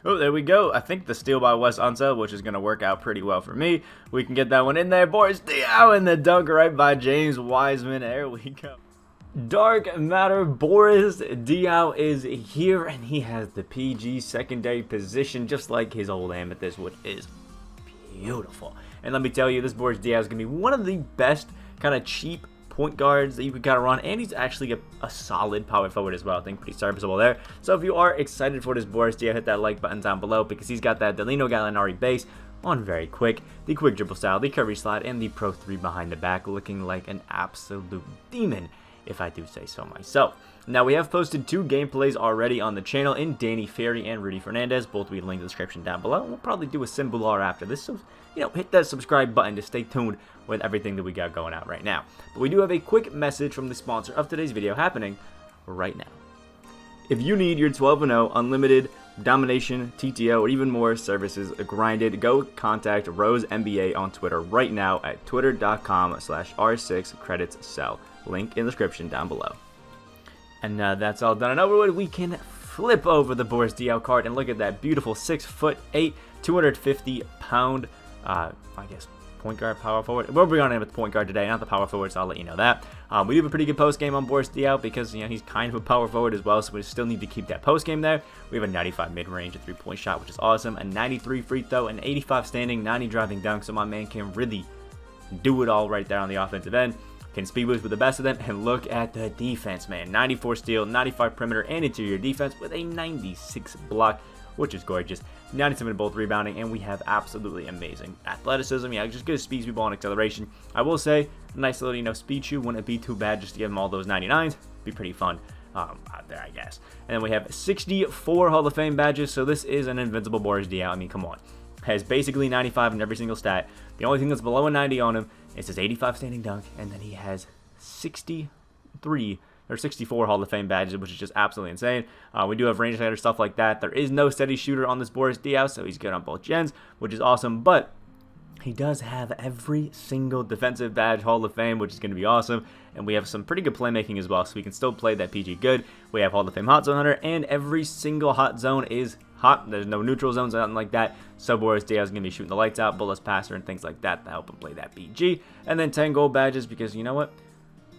Oh, there we go. I think the steal by Wes Unseld, which is going to work out pretty well for me. We can get that one in there. Boris Diaw, and the dunk right by James Wiseman. There we go. Dark matter, Boris Diaw is here, and he has the PG secondary position, just like his old Amethyst, which is beautiful. And let me tell you, this Boris Diaw is going to be one of the best kind of cheap point guards that you could kind of run, and he's actually a solid power forward as well. I think pretty serviceable there. So if you are excited for this Boris Diaw, hit that like button down below, because he's got that danilo gallinari base on very quick, the quick dribble style, the curry slide, and the pro 3 behind the back, looking like an absolute demon, if I do say so myself. Now, we have posted 2 gameplays already on the channel in Danny Ferry and Rudy Fernandez. Both will be linked in the description down below. We'll probably do a symbol R after this, so hit that subscribe button to stay tuned with everything that we got going out right now. But we do have a quick message from the sponsor of today's video happening right now. If you need your 12-0 unlimited domination, TTO, or even more services grinded, go contact Rose NBA on Twitter right now at twitter.com/r6creditssell. Link in the description down below. And that's all done and over with. We can flip over the Boris Diaw card and look at that beautiful 6'8", 250-pound, I guess, point guard, power forward. We'll be on in with the point guard today, not the power forward, so I'll let you know that. We do have a pretty good post game on Boris Diaw because he's kind of a power forward as well, so we still need to keep that post game there. We have a 95 mid-range, a 3-point shot, which is awesome, a 93 free throw, an 85 standing, 90 driving dunk, so my man can really do it all right there on the offensive end. Can speed boost with the best of them, and look at the defense, man. 94 steal, 95 perimeter and interior defense with a 96 block, which is gorgeous. 97 both rebounding, and we have absolutely amazing athleticism. Yeah, just good speed, speedball, and acceleration. I will say, a nice little, speed shoe wouldn't be too bad just to give him all those 99s. Be pretty fun out there, I guess. And then we have 64 Hall of Fame badges, so this is an invincible Boris Diaw. I mean, come on. Has basically 95 in every single stat. The only thing that's below a 90 on him is his 85 standing dunk, and then he has 63 or 64 Hall of Fame badges, which is just absolutely insane. We do have range hitter, stuff like that. There is no steady shooter on this Boris Diaw, so he's good on both gens, which is awesome, but he does have every single defensive badge Hall of Fame, which is going to be awesome, and we have some pretty good playmaking as well, so we can still play that PG good. We have Hall of Fame Hot Zone Hunter, and every single hot zone is hot. There's no neutral zones or nothing like that, so Boris Diaw is going to be shooting the lights out, bullets passer, and things like that to help him play that PG. And then 10 gold badges, because you know what?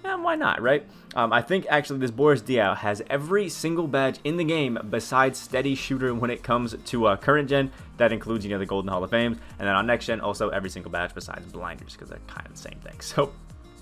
Yeah, why not, right? I think actually this Boris Diaw has every single badge in the game besides steady shooter when it comes to current gen. That includes, the Golden Hall of Fames. And then on next gen, also every single badge besides blinders, because they're kind of the same thing. So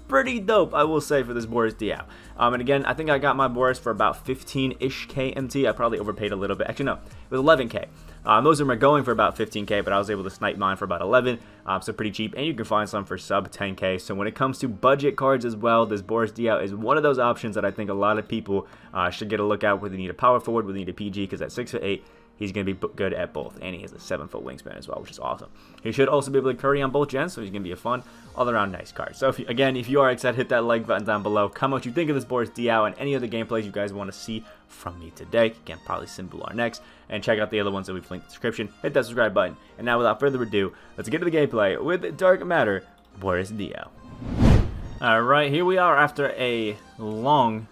pretty dope, I will say, for this Boris Diaw. And again, I think I got my Boris for about 15-ish KMT. I probably overpaid a little bit. Actually, no, it was 11K. Most of them are going for about 15K, but I was able to snipe mine for about 11, so pretty cheap, and you can find some for sub 10K. So when it comes to budget cards as well, this Boris Diaw is one of those options that I think a lot of people should get a look at, whether you need a power forward, whether you need a PG, because at 6'8", he's going to be good at both, and he has a 7-foot wingspan as well, which is awesome. He should also be able to curry on both gens, so he's going to be a fun, all-around nice card. So, if you are excited, hit that like button down below. Comment what you think of this Boris Diaw and any other gameplays you guys want to see from me today. Again, probably symbol R next, and check out the other ones that we've linked in the description. Hit that subscribe button. And now, without further ado, let's get to the gameplay with Dark Matter, Boris Diaw. Alright, here we are after a long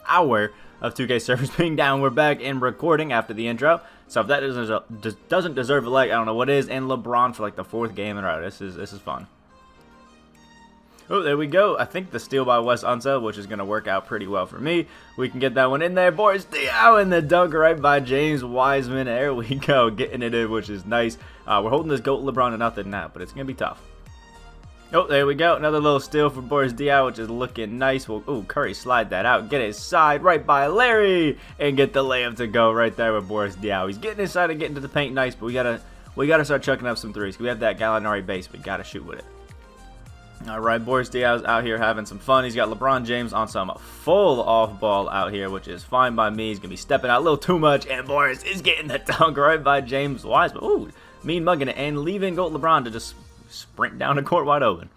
hour of 2K servers being down. We're back and recording after the intro. So if that doesn't deserve a like, I don't know what is. And LeBron for like the 4th game in a row. This is fun. Oh, there we go. I think the steal by Wes Unseld, which is going to work out pretty well for me. We can get that one in there. Boris Diaw, and the dunk right by James Wiseman. There we go. Getting it in, which is nice. We're holding this GOAT LeBron to nothing now, but it's going to be tough. Oh, there we go. Another little steal for Boris Diaw, which is looking nice. Well, ooh, Curry slide that out. Get his side right by Larry. And get the layup to go right there with Boris Diaw. He's getting inside and getting to the paint nice, but we gotta start chucking up some threes. We have that Gallinari base. We gotta shoot with it. Alright, Boris Diaw's out here having some fun. He's got LeBron James on some full off ball out here, which is fine by me. He's gonna be stepping out a little too much, and Boris is getting the dunk right by James Wiseman. Ooh, mean mugging it, and leaving GOAT LeBron to just sprint down the court wide open.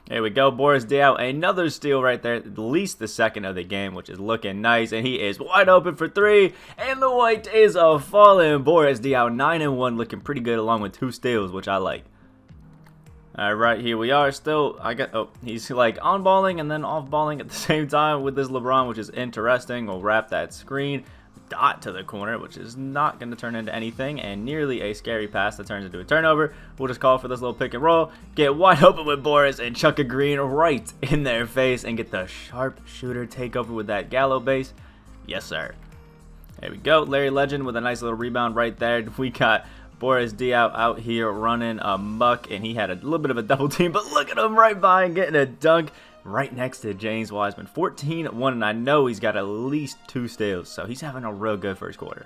There we go, Boris Diaw, another steal right there, at least the second of the game, which is looking nice, and he is wide open for 3, and the white is a falling. Boris Diaw 9-1, looking pretty good, along with 2 steals, which I like. Alright, here we are still. He's like on balling and then off balling at the same time with this LeBron, which is interesting. We'll wrap that screen. dot to the corner, which is not going to turn into anything, and nearly a scary pass that turns into a turnover. We'll just call for this little pick and roll, get wide open with Boris, and chuck a green right in their face, and get the sharpshooter takeover with that Gallo base. Yes, sir. There we go. Larry Legend with a nice little rebound right there. We got Boris Diaw out here running amok, and he had a little bit of a double team, but look at him right by and getting a dunk right next to James Wiseman. 14-1, and I know he's got at least 2 steals, so he's having a real good first quarter.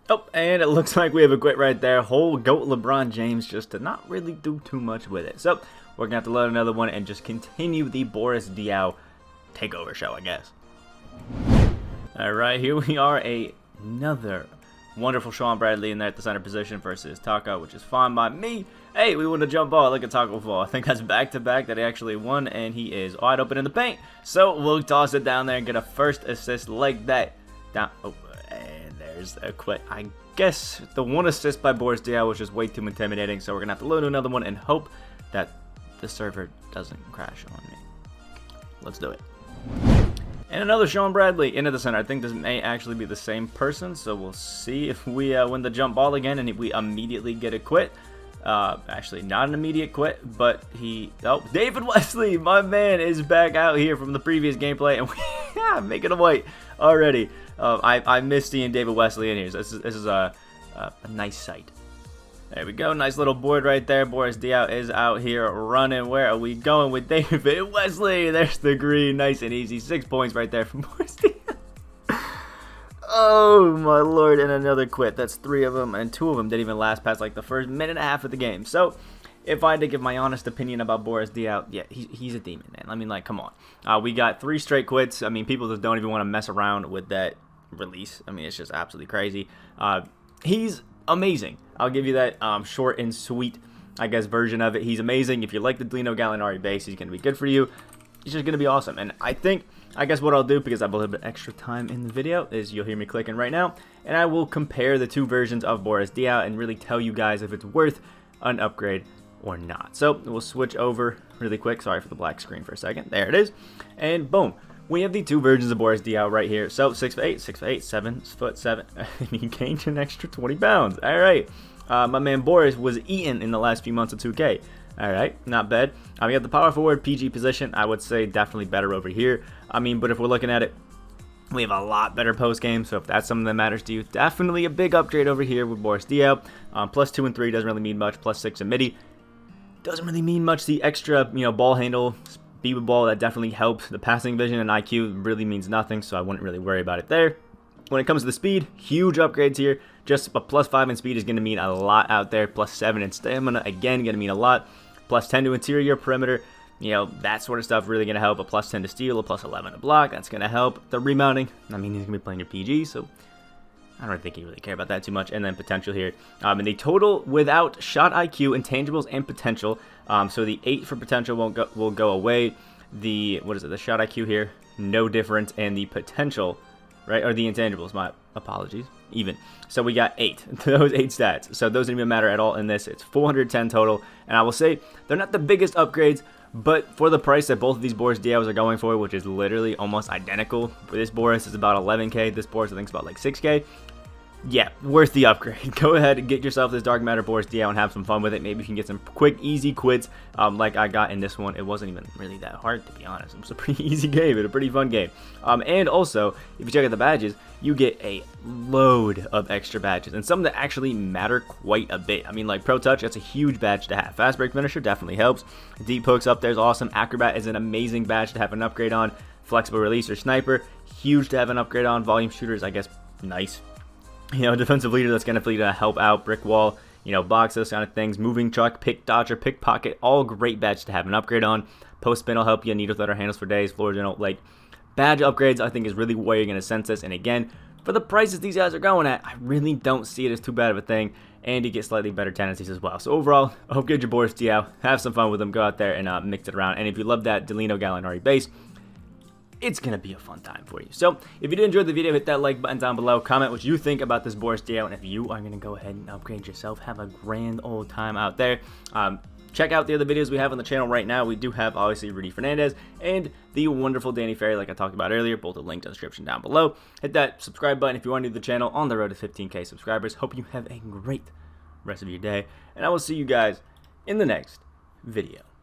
Oh, and it looks like we have a quit right there. Whole GOAT LeBron James just to not really do too much with it. So we're going to have to load another one and just continue the Boris Diaw takeover show, I guess. All right, here we are, another wonderful Sean Bradley in there at the center position versus Taco, which is fine by me. Hey, we won a jump ball. Look at Taco fall. I think that's back-to-back that he actually won, and he is wide open in the paint. So we'll toss it down there and get a first assist like that. Down. Oh, and there's a quit. I guess the one assist by Boris Diaw was just way too intimidating, so we're going to have to load another one and hope that the server doesn't crash on me. Let's do it. And another Sean Bradley into the center. I think this may actually be the same person, so we'll see if we win the jump ball again and if we immediately get a quit. Actually, not an immediate quit, but David Wesley, my man, is back out here from the previous gameplay, and we making him wait already. I missed seeing David Wesley in here, so this is a nice sight. There we go, nice little board right there. Boris Diaw is out here running. Where are we going with David Wesley? There's the green, nice and easy. 6 points right there from Boris Diaw. Oh my lord, and another quit. That's 3 of them, and 2 of them didn't even last past like the first minute and a half of the game. So if I had to give my honest opinion about Boris Diaw, yeah, he's a demon, man. I mean, like, come on. We got 3 straight quits. I mean, people just don't even want to mess around with that release. I mean, it's just absolutely crazy. He's amazing. I'll give you that short and sweet, I guess, version of it. He's amazing. If you like the Danilo Gallinari base, he's going to be good for you. He's just going to be awesome. And I guess what I'll do, because I have a little bit extra time in the video, is you'll hear me clicking right now, and I will compare the 2 versions of Boris Diaw and really tell you guys if it's worth an upgrade or not. So we'll switch over really quick. Sorry for the black screen for a second. There it is. And boom. We have the 2 versions of Boris Diaw right here. So 6'8", 7'7". He gained an extra 20 pounds. All right. My man Boris was eaten in the last few months of 2K. All right, not bad. We have the power forward PG position. I would say definitely better over here. I mean, but if we're looking at it, we have a lot better post game. So if that's something that matters to you, definitely a big upgrade over here with Boris Diaw. Plus 2 and 3 doesn't really mean much. Plus 6 and midi doesn't really mean much. The extra, ball handle, speed with ball, that definitely helps. The passing vision and IQ really means nothing, so I wouldn't really worry about it there. When it comes to the speed, huge upgrades here. Just a plus 5 in speed is going to mean a lot out there. Plus 7 in stamina, again, going to mean a lot. Plus 10 to interior, perimeter, that sort of stuff really going to help. A plus 10 to steal, a plus 11 to block, that's going to help. The rebounding, I mean, he's going to be playing your PG, so I don't think you really care about that too much. And then potential here. And the total without shot IQ, intangibles, and potential. So the 8 for potential will go away. The, the shot IQ here, no difference. And the potential, right, or the intangibles, my apologies, even. So we got 8, those 8 stats. So those don't even matter at all in this. It's 410 total. And I will say, they're not the biggest upgrades, but for the price that both of these Boris Diaws are going for, which is literally almost identical. For this Boris is about 11K. This Boris I think is about like 6K. Yeah, worth the upgrade. Go ahead and get yourself this Dark Matter Boris Diaw and have some fun with it. Maybe you can get some quick, easy quits like I got in this one. It wasn't even really that hard, to be honest. It was a pretty easy game and a pretty fun game. And also, if you check out the badges, you get a load of extra badges and some that actually matter quite a bit. I mean, like Pro Touch, that's a huge badge to have. Fast Break Finisher definitely helps. Deep Hooks up there is awesome. Acrobat is an amazing badge to have an upgrade on. Flexible Release or Sniper, huge to have an upgrade on. Volume Shooters, I guess, nice. Defensive Leader, that's going to help out. Brick Wall, box, those kind of things. Moving Truck, Pick Dodger, Pickpocket, all great badges to have an upgrade on. Post Spin will help you. Needle Threader, Handles for Days, Floor General, like, badge upgrades, I think is really where you're going to sense this. And again, for the prices these guys are going at, I really don't see it as too bad of a thing. And you get slightly better tendencies as well. So overall, I hope you get your Boris Diaw. Have some fun with them. Go out there and mix it around. And if you love that Danilo Gallinari base, it's going to be a fun time for you. So, if you did enjoy the video, hit that like button down below. Comment what you think about this Boris Diaw. And if you are going to go ahead and upgrade yourself, have a grand old time out there. Check out the other videos we have on the channel right now. We do have, obviously, Rudy Fernandez and the wonderful Danny Ferry, like I talked about earlier. Both are linked in the description down below. Hit that subscribe button if you are new to the channel on the road to 15K subscribers. Hope you have a great rest of your day, and I will see you guys in the next video.